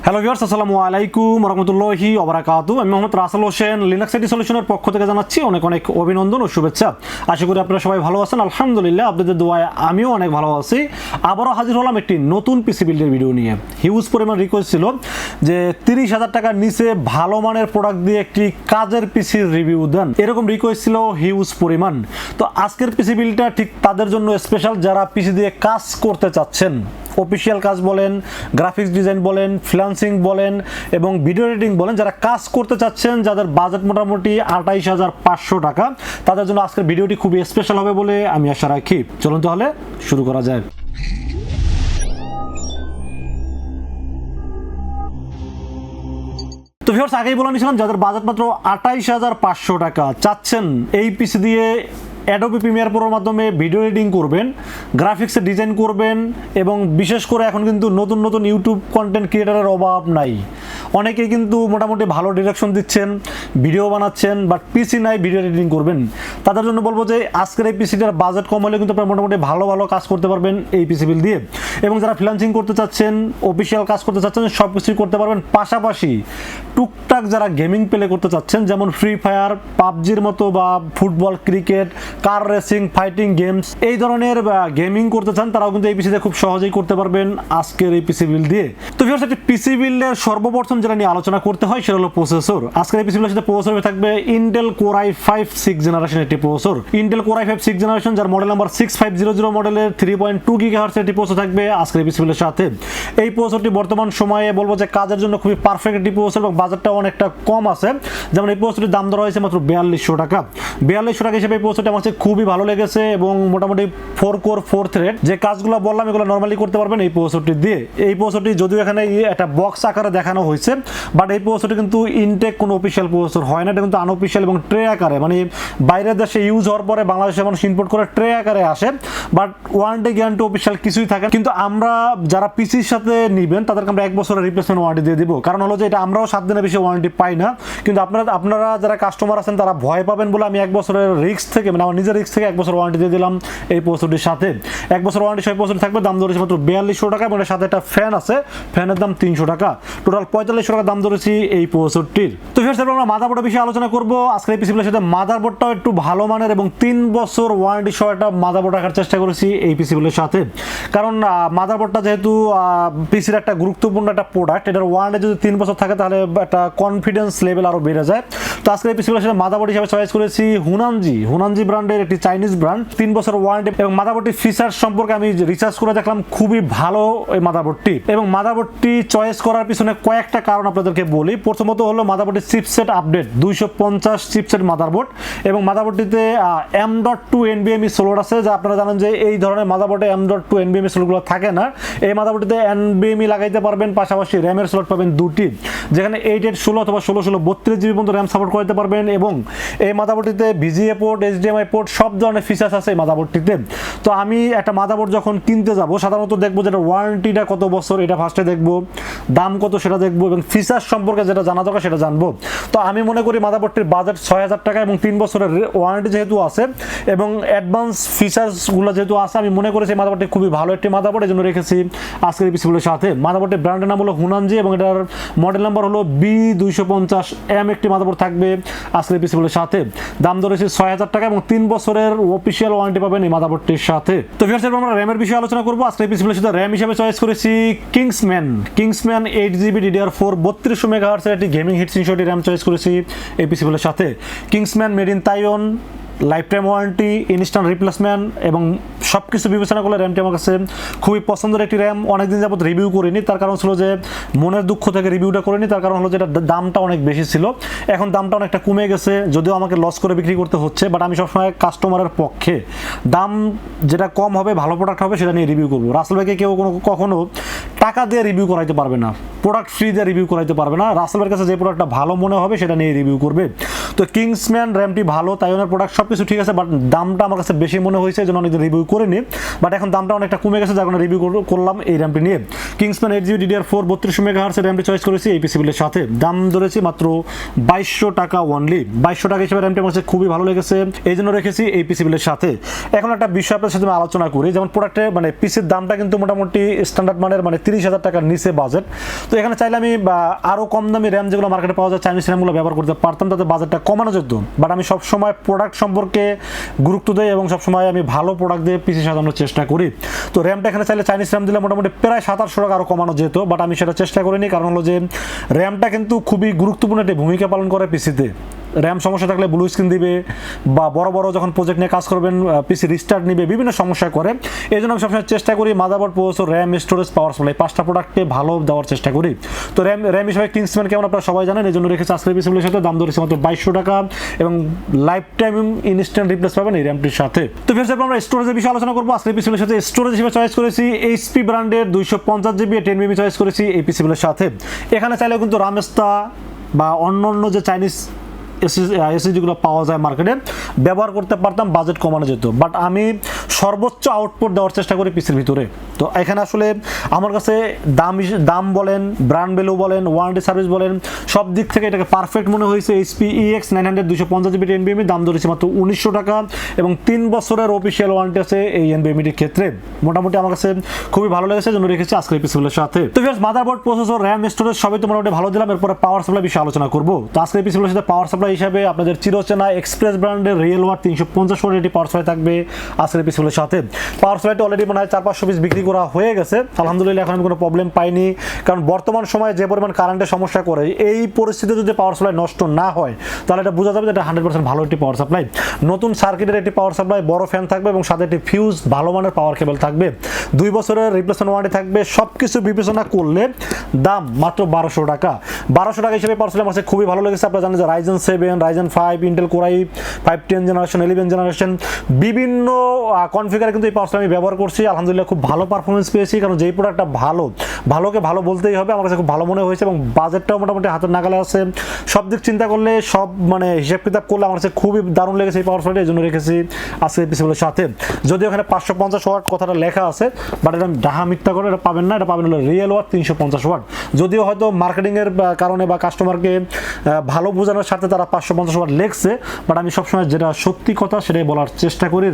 Hello viewers, আসসালামু আলাইকুম রাহমাতুল্লাহি ওয়া বারাকাতুহু। আমি মোহাম্মদ রাসেল হোসেন, লিনাক্স আইটি সলিউশনের পক্ষ থেকে জানাচ্ছি অনেক অনেক অভিনন্দন ও শুভেচ্ছা। আশা করি আপনারা সবাই ভালো আছেন। আলহামদুলিল্লাহ, আপনাদের দোয়ায় আমিও অনেক ভালো আছি। আবারও হাজির হলাম একটি নতুন পিসি বিল্ডের ভিডিও নিয়ে। হিউজ পরিমাণ রিকোয়েস্ট ছিল যে 30,000 টাকার নিচে ভালো মানের প্রোডাক্ট দিয়ে একটি কাজের পিসির রিভিউ দেন, এরকম রিকোয়েস্ট ছিল হিউজ পরিমাণ। তো আজকের পিসি বিল্ডটা ঠিক তাদের জন্য স্পেশাল, যারা পিসি দিয়ে কাজ করতে চাচ্ছেন। অফিসিয়াল কাজ বলেন, গ্রাফিক্স ডিজাইন বলেন, ফ্রিল্যান্সিং বলেন এবং ভিডিও এডিটিং বলেন, যারা কাজ করতে চাচ্ছেন, যাদের বাজেট মোটামুটি 28,500 টাকা, তাদের জন্য আজকের ভিডিওটি খুবই স্পেশাল হবে বলে আমি আশা রাখি। চলুন তাহলে শুরু করা যায়। তো ভিউয়ার্স, আগেই বলে নিয়েছিলাম, যাদের বাজেট মাত্র 28,500 টাকা, চাচ্ছেন এই পিসি দিয়ে অ্যাডোবি প্রিমিয়ার প্রোর মাধ্যমে ভিডিও এডিটিং করবেন, গ্রাফিক্সে ডিজাইন করবেন এবং বিশেষ করে এখন কিন্তু নতুন নতুন ইউটিউব কন্টেন্ট ক্রিয়েটারের অভাব নাই। অনেকেই কিন্তু মোটামুটি ভালো ডিরেকশন দিচ্ছেন, ভিডিও বানাচ্ছেন, বাট পিসি নাই, ভিডিও এডিটিং করবেন। তাদের জন্য বলবো যে আজকের এই পিসিটার বাজেট কম হলে কিন্তু আপনারা মোটামুটি ভালো ভালো কাজ করতে পারবেন এই পিসি বিল দিয়ে। এবং যারা ফ্রিল্যান্সিং করতে চাচ্ছেন, অফিসিয়াল কাজ করতে চাচ্ছেন, সব কিছুই করতে পারবেন। পাশাপাশি টুকটাক যারা গেমিং প্লে করতে চাচ্ছেন, যেমন ফ্রি ফায়ার, পাবজির মতো বা football, cricket, car racing, fighting games, এই ধরনের গেমিং করতে চান, তারাও কিন্তু এই পিসিতে খুব সহজেই করতে পারবেন আজকের এই পিসি বিল দিয়ে। তো ভিউয়ার্স, একটি পিসি বিল্ডের সর্বপ্রথম যেটা নিয়ে আলোচনা করতে হয় সেটা হলো প্রসেসর। আজকের এই পিসি বিলের সাথে প্রসেসর থাকবে ইন্টেল কোর i5 6 জেনারেশন একটি processor. Intel core i5 6 generation, যার মডেল নাম্বার 6500 মডেলের 3.2 GHz একটি প্রসেসর থাকবে আজকের এই পিসি বিলের সাথে। এই প্রসেসরটি বর্তমান সময়ে বলবো যে কাজের জন্য খুবই পারফেক্ট একটি প্রসেসর এবং বাজারটাও অনেকটা কম আছে। যেমন এই প্রসেসরটির দাম ধরা হয়েছে মাত্র 4200 টাকা। 4200 টাকা হিসেবে এই প্রসেসরটি আমার কাছে খুবই ভালো লেগেছে এবং মোটামুটি 4 কোর 4 থ্রেড যে কাজগুলো বললাম এগুলো নরমালি করতে পারবেন এই প্রসেসরটি দিয়ে। এই প্রসেসরটি যদিও এখানে একটা বক্স আকারে দেখানো হয়েছে, বাট এই প্রসেসরটি কিন্তু ইনটেক কোনো অফিসিয়াল প্রসেসর হয় না, এটা কিন্তু আনঅফিসিয়াল এবং ট্রে আকারে, মানে বাইরের দেশে ইউজ হওয়ার পরে বাংলাদেশে মানুষ ইম্পোর্ট করে ট্রে আকারে আসে, বাট ওয়ারেন্টি গ্যারান্টি অফিসিয়াল কিছুই থাকে। কিন্তু আমরা যারা পিসির সাথে নিবেন তাদেরকে আমরা 1 বছরের রিপ্লেসমেন্ট ওয়ারেন্টি দিয়ে দিব। কারণ হলো যে এটা আমরাও 7 দিনের বেশি ওয়ারেন্টি পাই না, কিন্তু আপনারা যারা কাস্টমার আছেন তারা ভয় পাবেন বলে আমি 1 বছরের রিস্ক থেকে, মানে আমার নিজের রিস্ক থেকে 1 বছর ওয়ারেন্টি দিয়ে দিলাম এই প্রসেসরটির সাথে। 1 বছর ওয়ারেন্টি সব প্রসেসর থাকবে, দাম ধরেছি মাত্র 4200 টাকা এবং এর সাথে একটা ফ্যান আছে, ফ্যানের দাম 300 টাকা, টোটাল 4500 টাকা দাম ধরেছি এই প্রসেসরটির। তো ফির আমরা মাদারবোর্ডের বিষয়ে আলোচনা করব আজকে এই পিসিগুলোর সাথে। মাদারবোর্ডটাও একটু ভালো মানের এবং 3 বছর ওয়ারেন্টি সহ একটা মাদারবোর্ড রাখার চেষ্টা করেছি এই পিসিগুলোর সাথে। কারণ মাদারবোর্ডটা যেহেতু পিসির একটা গুরুত্বপূর্ণ একটা প্রোডাক্ট, এটার ওয়ারেন্টি যদি 3 বছর থাকে তাহলে একটা কনফিডেন্স লেভেল আরও বেড়ে যায়। তো আজকে এই পিসিগুলোর সাথে মাদারবোর্ড হিসেবে চয়েস করেছি হুনানজি ব্র্যান্ডের একটি চাইনিজ ব্র্যান্ড, 3 বছর ওয়ারেন্টি। এবং মাদারবোর্ডটির ফিচার্স সম্পর্কে আমি রিসার্চ করে দেখলাম, খুবই ভালো এই মাদারবোর্ডটি। এবং মাদারবোর্ডটি চয়েস করার পিছনে কয়েকটা কারণ আপনাদেরকে বলি। প্রথমত হলো মাদারবোর্ডের চিপসেট আপডেট, 250 চিপসেট মাদারবোর্ড এবং মাদারবোর্ডটিতে M.2 NVMe স্লট আছে, যা আপনারা জানেন যে এই ধরনের মাদারবোর্ডে M.2 NVMe স্লটগুলো থাকে না। এই মাদারবোর্ডটিতে NVMe লাগাইতে পারবেন, পাশাপাশি র্যামের স্লট পাবেন 2টি, যেখানে 8/16 অথবা 16/16 32 GB পর্যন্ত র্যাম সাপোর্ট করতে পারবেন। এবং এই মাদারবোর্ডটিতে VGA পোর্ট, HDMI পোর্ট, সব ধরনের ফিচার্স আছে এই মাদারবোর্ডটিতে। তো আমি একটা মাদারবোর্ড যখন কিনতে যাব সাধারণত দেখবো যেটা ওয়ারেন্টিটা কত বছর, এটা ফার্স্টে দেখবো, দাম কত সেটা দেখবো এবং ফিচার্স সম্পর্কে যেটা জানা দরকার সেটা জানবো। তো আমি মনে করি মাদারবোর্ডটির বাজেট 6000 টাকা এবং 3 বছরের ওয়ারেন্টি যেহেতু আছে এবং অ্যাডভান্স ফিচার্সগুলো যেহেতু আছে, আমি মনে করেছি মাদারবোর্ডটি খুবই ভালো একটি মাদারবোর্ড, এই জন্য রেখেছি আজকের এই পিসিগুলোর সাথে। মাদারবোর্ডের ব্র্যান্ডের নাম হলো হুনানজি এবং এটার মডেল নাম্বার হলো B250M একটি মাদারবোর্ড থাকবে আজকের এই পিসিগুলোর সাথে। দাম ধরেছি 6000 টাকা এবং 3 বছরের অফিসিয়াল ওয়ারেন্টি পাবেন এই মাদারবোর্ডটির সাথে। তো ভিউয়ার্স, আমরা র্যামের বিষয়ে আলোচনা করবো। আজকের এই পিসিগুলোর সাথে র্যাম হিসেবে চয়েস করেছি কিংসম্যান 8GB DDR4 3200 MHz একটি গেমিং হিট সিনশটি র্যাম চয়েস করেছি এই পিসিগুলোর সাথে। Kingsman made in Taiwan, life time warranty, instant replacement এবং সব কিছু বিবেচনা করলে র্যামটি আমার কাছে খুবই পছন্দের একটি র্যাম। অনেকদিন যাবত রিভিউ করিনি, তার কারণ ছিল যে মনের দুঃখ থেকে রিভিউটা করিনি, তার কারণ হলো যে এটার দামটা অনেক বেশি ছিল। এখন দামটা অনেকটা কমে গেছে, যদিও আমাকে লস করে বিক্রি করতে হচ্ছে, বাট আমি সবসময় কাস্টমারের পক্ষে দাম যেটা কম হবে, ভালো প্রোডাক্ট হবে সেটা নিয়ে রিভিউ করবো। রাসেল ভাইকে কেউ কখনো টাকা দিয়ে রিভিউ করাইতে পারবে না, প্রোডাক্ট ফ্রি দিয়ে রিভিউ করাইতে পারবে না। রাসেল ভাইয়ের কাছে যে প্রোডাক্টটা ভালো মনে হবে সেটা নিয়ে রিভিউ করবে। তো কিংসম্যান র্যামটি ভালো, তাইওয়ানের প্রোডাক্ট সব কিছু ঠিক আছে, বাট দামটা আমার কাছে বেশি মনে হয়েছে, এই জন্য অনেকদিন রিভিউ করিনি, বাট এখন দামটা অনেকটা কমে গেছে, যার কারণে রিভিউ করলাম এই র্যামটি নিয়ে। Kingsman 8GB DDR4 32 megahertz র্যামটি choice করেছি এই পিসি বিলের সাথে। দাম ধরেছি মাত্র 2200 টাকা অনলি। 2200 টাকা হিসেবে র্যামটি আমার কাছে খুবই ভালো লেগেছে, এই জন্য রেখেছি এই পিসি বিলের সাথে। এখন একটা বিষয় আপনার সাথে আমি আলোচনা করি, যেমন প্রোডাক্টে মানে পিসির দামটা কিন্তু মোটামুটি স্ট্যান্ডার্ড মানের মানে 30,000 টাকার নিচে বাজেট। তো এখানে চাইলে আমি আরও কম দামি র্যাম যেগুলো মার্কেটে পাওয়া যায় চাইনিজ র্যামগুলো ব্যবহার করতে পারতাম, তাতে বাজেটটা কমানো যেত। বাট আমি সবসময় প্রোডাক্ট সম্পর্কে গুরুত্ব দেই এবং সবসময় আমি ভালো প্রোডাক্ট দিয়ে পিসি সাজানোর চেষ্টা করি। তো র্যামটা এখানে চাইলে চাইনিজ র্যাম দিলে মোটামুটি প্রায় 2700 টাকা আরও কমানো যেত, বাট আমি সেটা চেষ্টা করিনি, কারণ হলো যে র্যামটা কিন্তু খুবই গুরুত্বপূর্ণ একটি ভূমিকা পালন করে পিসিতে। র্যাম সমস্যা থাকলে ব্লু স্ক্রিন দিবে, বা বড় বড় যখন প্রজেক্ট নিয়ে কাজ করবেন পিসি রিস্টার্ট নিবে, বিভিন্ন সমস্যা করে। এই জন্য আমি সবসময় চেষ্টা করি motherboard, processor, RAM, storage, power supply 5টা প্রোডাক্টে ভালো দেওয়ার চেষ্টা করি। তো র্যাম হিসেবে কিংসম্যান কেমন আপনারা সবাই জানেন, এই জন্য রেখেছি আজকের পিসিগুলোর সাথে। দাম ধরেছে মাত্র 2200 টাকা এবং লাইফ টাইম ইনস্ট্যান্ট রিপ্লেস পাবেন এই র্যামটির সাথে। তো ফের আমরা স্টোরেজের বিষয়ে আলোচনা করবো আজকের পিসিগুলোর সাথে। স্টোরেজ হিসেবে চয়েস করেছি এইচপি ব্র্যান্ডের 250GB 10mm চয়েস করেছি এই পিসিগুলোর সাথে। এখানে চাইলেও কিন্তু রামেস্তা বা অন্য যে চাইনিজ এসএসডিগুলো পাওয়া যায় মার্কেটে ব্যবহার করতে পারতাম, বাজেট কমানো যেত, বাট আমি সর্বোচ্চ আউটপুট দেওয়ার চেষ্টা করি পিসির ভিতরে। তো এখানে আসলে আমার কাছে দাম বলেন, ব্র্যান্ড ভ্যালু বলেন, ওয়ারেন্টি সার্ভিস বলেন, সব দিক থেকে এটাকে পারফেক্ট মনে হয়েছে। এইচপি EX 900 250GB NVMe দাম ধরেছে মাত্র 1900 টাকা এবং 3 বছরের অফিসিয়াল ওয়ারেন্টি আছে এই NVMeটির ক্ষেত্রে। মোটামুটি আমার কাছে খুবই ভালো লেগেছে, জন্য রেখেছি আজকের পিসিগুলোর সাথে। তো viewers, motherboard, processor, RAM, storage সবই তো মোটামুটি ভালো দিলাম। এরপরে পাওয়ার সাপ্লাই বিষয়ে আলোচনা করবো। তো আজকের পিসিগুলোর সাথে পাওয়ার সাপ্লাই হিসাবে আপনাদের চিরচেনা এক্সপ্রেস ব্র্যান্ডের রিয়েল ওয়াট 350 ওয়াট এটি পাওয়ার সাপ্লাই থাকবে আজকের পিসিগুলোর সাথে। পাওয়ার সাপ্লাইটা অলরেডি মনে হয় 400-500 পিস বিক্রি করা হয়ে গেছে, আলহামদুলিল্লাহ। এখন আমি কোনো প্রবলেম পাইনি, কারণ বর্তমান সময়ে যে পরিমাণ কারেন্টের সমস্যা করে, এই পরিস্থিতিতে যদি পাওয়ার সাপ্লাই নষ্ট না হয় তাহলে এটা বোঝা যাবে যে এটা 100% ভালো একটি পাওয়ার সাপ্লাই। নতুন সার্কিটের একটি পাওয়ার সাপ্লাই, বড় ফ্যান থাকবে এবং সাথে একটি ফিউজ, ভালো মানের পাওয়ার কেবল থাকবে, 2 বছরের রিপ্লেসমেন্ট ওয়ারেন্টি থাকবে। সব কিছু বিবেচনা করলে দাম মাত্র 1200 টাকা। 1200 টাকা হিসেবে পাওয়ার সাপ্লাই আমার কাছে খুবই ভালো লেগেছে। আপনারা জানেন যে Ryzen 7, Ryzen 5, Intel Core i5 10 generation, 11 generation বিভিন্ন কনফিগারে কিন্তু এই পাওয়ার সাপ্লাই আমি ব্যবহার করছি। আলহামদুলিল্লাহ খুব ভালো পারফরমেন্স পেয়েছি, কারণ যেই প্রোডাক্টটা ভালোকে ভালো বলতেই হবে। আমার কাছে খুব ভালো মনে হয়েছে এবং বাজেটটাও মোটামুটি হাতের নাগালে আছে। সব দিক চিন্তা করলে, সব মানে হিসাব কিতাব করলে আমার কাছে খুবই দারুণ লেগেছে এই পাওয়ার সাপ্লাইটা, এই জন্য রেখেছি আজকের পিসিগুলোর সাথে। যদিও এখানে 550 ওয়াট কথাটা লেখা আছে, বাট এটা ডাহা মিথ্যা করে এটা পাবেন না, এটা পাবেন হলো রিয়েল ওয়াট 350 ওয়াট। যদিও হয়তো মার্কেটিংয়ের কারণে বা কাস্টমারকে ভালো বোঝানোর সাথে তারা 550 ওয়াট লেখছে, বাট আমি সবসময় যেটা সত্যি কথা সেটাই বলার চেষ্টা করি।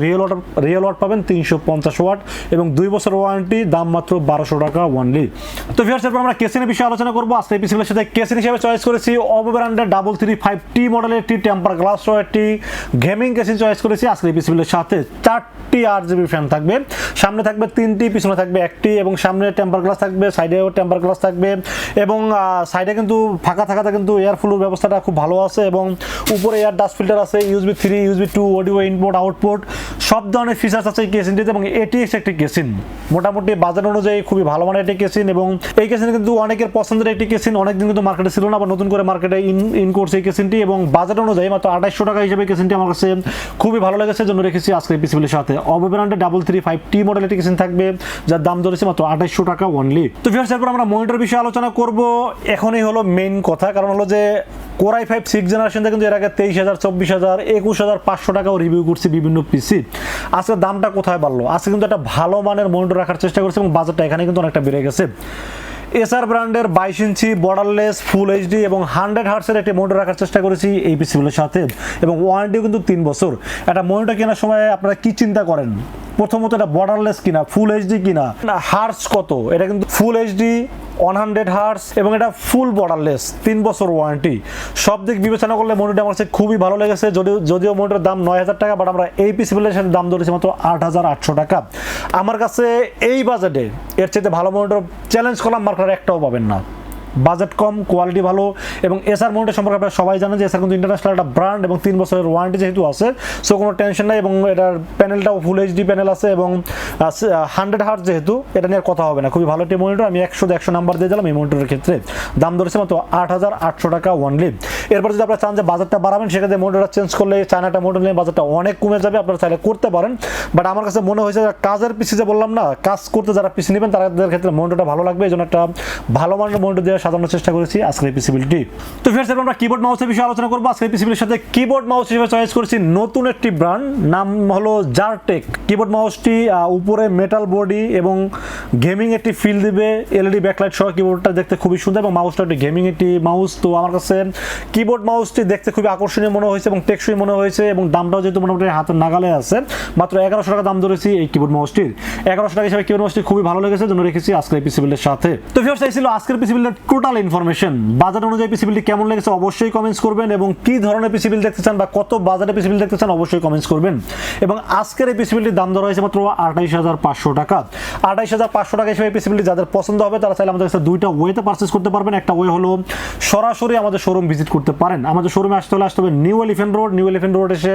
রিয়েল ওয়াট পাবেন 350 ওয়াট এবং 2 বছর ওয়ারেন্টি, দাম মাত্র 1200 টাকা অনলি। তো ভিউয়ার্স, এরপর আমরা কেসিনের বিষয়ে আলোচনা করবো। আজকে এই পিসিগুলোর সাথে কেসিন হিসেবে চয়েস করেছি ওপো ব্র্যান্ডের 335T মডেলের একটি টেম্পার গ্লাস সহ একটি গেমিং কেসিন চয়েস করেছি আজকে এই পিসিগুলোর সাথে। 4টি 8GB ফ্যান থাকবে, সামনে থাকবে 3টি, পিছনে থাকবে 1টি এবং সামনে টেম্পার গ্লাস থাকবে, সাইডেও টেম্পার গ্লাস থাকবে এবং সাইডে কিন্তু ফাঁকা থাকাতে কিন্তু এয়ার ফ্লোর ব্যবস্থাটা খুব ভালো আছে এবং উপরে এয়ার ডাস্ট ফিল্টার আছে, USB 3, USB 2, audio input output সব ধরনের ফিচার্স আছে এই কেসিনটিতে এবং এটি একটি কেসিন মোটামুটি বাজার অনুযায়ী খুবই ভালো মানের একটি কেসিন এবং এই কেসিন কিন্তু অনেকের পছন্দের একটি কেসিন। অনেকদিন কিন্তু মার্কেটে ছিল না, আবার নতুন করে মার্কেটে ইন করছে এই কেসিনটি এবং বাজার অনুযায়ী মাত্র 2800 টাকা হিসেবে কেসিনটি আমার কাছে খুবই ভালো লেগেছে, জন্য রেখেছি আজকে এই পিসিগুলির সাথে। ওপো ব্র্যান্ডের 335T মডেল একটি কেসিন থাকবে, যার দাম ধরেছে মাত্র 2800 টাকা অনলি। তো ভিউয়ার্স, এরপর আমরা মনিটর বিষয়ে আলোচনা করব। এখনই হলো মেইন কথা, কারণ হলো যে Core i5 6 জেনারেশনটা কিন্তু এর আগে 23,000, 24,000, 21,500 টাকাও রিভিউ করছি বিভিন্ন পিসি। আজকে দামটা কোথায় বাড়লো? আজকে কিন্তু একটা ভালো মানের মনিটর রাখার চেষ্টা করছি এবং বাজেটটা এখানে কিন্তু অনেকটা বেড়ে গেছে। Acer ব্র্যান্ডের 22 ইঞ্চি বর্ডারলেস ফুল এইচডি এবং 100 হার্টসের একটি মনিটর রাখার চেষ্টা করেছি এই পিসিগুলোর সাথে এবং ওয়ারেন্টিও কিন্তু 3 বছর। একটা মনিটর কেনার সময় আপনারা কি চিন্তা করেন? প্রথমত এটা বর্ডারলেস কিনা, ফুল এইচডি কিনা, হার্টস কত? এটা কিন্তু ফুল এইচডি 100 হার্টস এবং এটা ফুল বর্ডারলেস, 3 বছর ওয়ারেন্টি। সব দিক বিবেচনা করলে মনিটর আমার কাছে খুবই ভালো লেগেছে। যদিও মনিটরের দাম 9,000 টাকা, বাট আমরা এই পিসিগুলোর সাথে দাম ধরেছি মাত্র 8,800 টাকা। আমার কাছে এই বাজেটে এর চাইতে ভালো মনিটর চ্যালেঞ্জ করলাম মার্কেটে একটাও পাবেন না। বাজেট কম, কোয়ালিটি ভালো এবং এসার মনিটর সম্পর্কে আপনারা সবাই জানেন যে এসার কিন্তু ইন্টারন্যাশনাল একটা ব্র্যান্ড এবং 3 বছরের ওয়ারেন্টি যেহেতু আছে, সো কোনো টেনশন নাই এবং এটার প্যানেলটাও ফুল এইচডি প্যানেল আছে এবং 100 হার্টজ যেহেতু এটা নিয়ে কথা হবে না। খুবই ভালো একটি মনিটর, আমি 100 নাম্বার দিয়ে দিলাম এই মনিটরের ক্ষেত্রে। দাম ধরেছে মাত্র 8,800 টাকা অনলি। এরপর যদি আপনারা চান যে বাজেটটা বাড়াবেন, সেক্ষেত্রে মনিটরটা চেঞ্জ করলে চায়নাটা মনিটর নিয়ে বাজেটটা অনেক কমে যাবে, আপনারা চাইলে করতে পারেন। বাট আমার কাছে মনে হয়েছে কাজের পিসি যে বললাম না, কাজ করতে যারা পিসি নেবেন তাদের ক্ষেত্রে মনিটরটা ভালো লাগবে, এই জন্য একটা ভালো মানের মনিটর দিয়ে সাজানোর চেষ্টা করেছি আজকের এই পিসি বিল্ডটি। তো ফিরছে আমরা কিবোর্ড মাউসের বিষয়ে আলোচনা করবো। আজকের পিসি বিল্ডের সাথে কিবোর্ড মাউস হিসেবে চয়েস করেছি নতুন একটি ব্র্যান্ড, নাম হলো জারটেক। কিবোর্ড মাউসটি উপরে মেটাল বডি এবং গেমিং একটি ফিল দিবে, এলইডি ব্যাকলাইট সহ। কিবোর্ডটা দেখতে খুবই সুন্দর এবং মাউসটা একটি গেমিং একটি মাউস। তো আমার কাছে কিবোর্ড মাউসটি দেখতে খুবই আকর্ষণীয় মনে হয়েছে এবং টেকসই মনে হয়েছে, এবং দামটাও যেহেতু মোটামুটি হাতের নাগালে আছে, মাত্র 1100 টাকা দাম ধরেছি এই কিবোর্ড মাউসটির। 1100 টাকা হিসাবে কিবোর্ড মাউসটি খুবই ভালো লেগেছে, জন্য রেখেছি আজকের পিসি বিল্ডের সাথে। তো ভিউয়ার্স, এই ছিল আজকের পিসি বিল্ডের টোটাল ইনফরমেশন। বাজার অনুযায়ী পিসি বিল্ডটি কেমন লেগেছে অবশ্যই কমেন্টস করবেন, এবং কি ধরনের পিসি বিল্ড দেখতে চান বা কত বাজারে পিসি বিল্ড দেখতে চান অবশ্যই কমেন্টস করবেন। এবং আজকের এই পিসি বিল্ডটির দাম ধরা হয়েছে মাত্র 28,500 টাকা। 28,500 টাকা হিসেবে পিসি বিল্ডটি যাদের পছন্দ হবে তারা চাইলে আমাদের কাছে দুইটা ওয়েতে পারচেস করতে পারবেন। একটা ওয়ে হলো সরাসরি আমাদের শোরুম ভিজিট করতে পারেন। আমাদের শোরুমে আসতে হবে নিউ এলিফ্যান্ট রোড এসে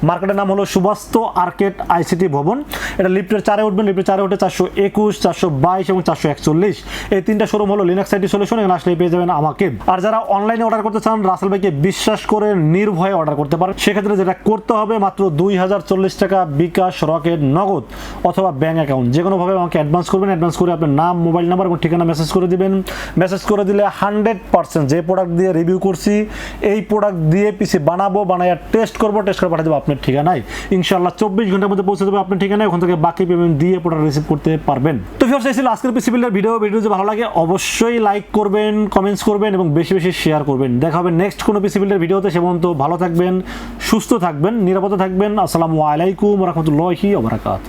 মার্কেটের নাম হলো সুভাস্তু আর্কেড আইসিটি ভবন। এটা লিফটের 4-এ উঠবেন, লিফটের 4-এ উঠে 421, 422 এবং 441 এই তিনটা শোরুম হলো লিনাক্স আইটি সলিউশন। এখানে আসলে পেয়ে যাবেন আমাকে। আর যারা অনলাইনে অর্ডার করতে চান রাসেল ভাইকে বিশ্বাস করে নির্ভয়ে অর্ডার করতে পারেন। সেক্ষেত্রে যেটা করতে হবে মাত্র 2040 টাকা বিকাশ, রকেট, নগদ অথবা ব্যাংক অ্যাকাউন্ট যে কোনোভাবে আমাকে অ্যাডভান্স করবেন। অ্যাডভান্স করে আপনার নাম, মোবাইল নাম্বার এবং ঠিকানা মেসেজ করে দিবেন। মেসেজ করে দিলে 100% যে প্রোডাক্ট দিয়ে রিভিউ করছি এই প্রোডাক্ট দিয়ে পিসি বানাবো, বানাইয়া টেস্ট করবো, টেস্ট করে পাঠিয়ে দেবো আপনার ঠিকানায়। ইনশাআল্লাহ 24 ঘন্টার মধ্যে পৌঁছে দেবো আপনার ঠিকানায়। ওখান থেকে বাকি পেমেন্ট দিয়ে প্রোডাক্ট রিসিভ করতে পারবেন। তো ভিউয়ার্স, এই ছিল আজকের পিসি বিল্ডের ভিডিও যদি ভালো লাগে অবশ্যই লাইক করবেন, কমেন্টস করবেন এবং বেশি বেশি শেয়ার করবেন। দেখা হবে নেক্সট কোনো পিসি বিল্ডের ভিডিওতে। সে পর্যন্ত ভালো থাকবেন, সুস্থ থাকবেন, নিরাপদে থাকবেন। আসসালামু আলাইকুম ওয়া রাহমাতুল্লাহি ওয়া বারাকাতুহু।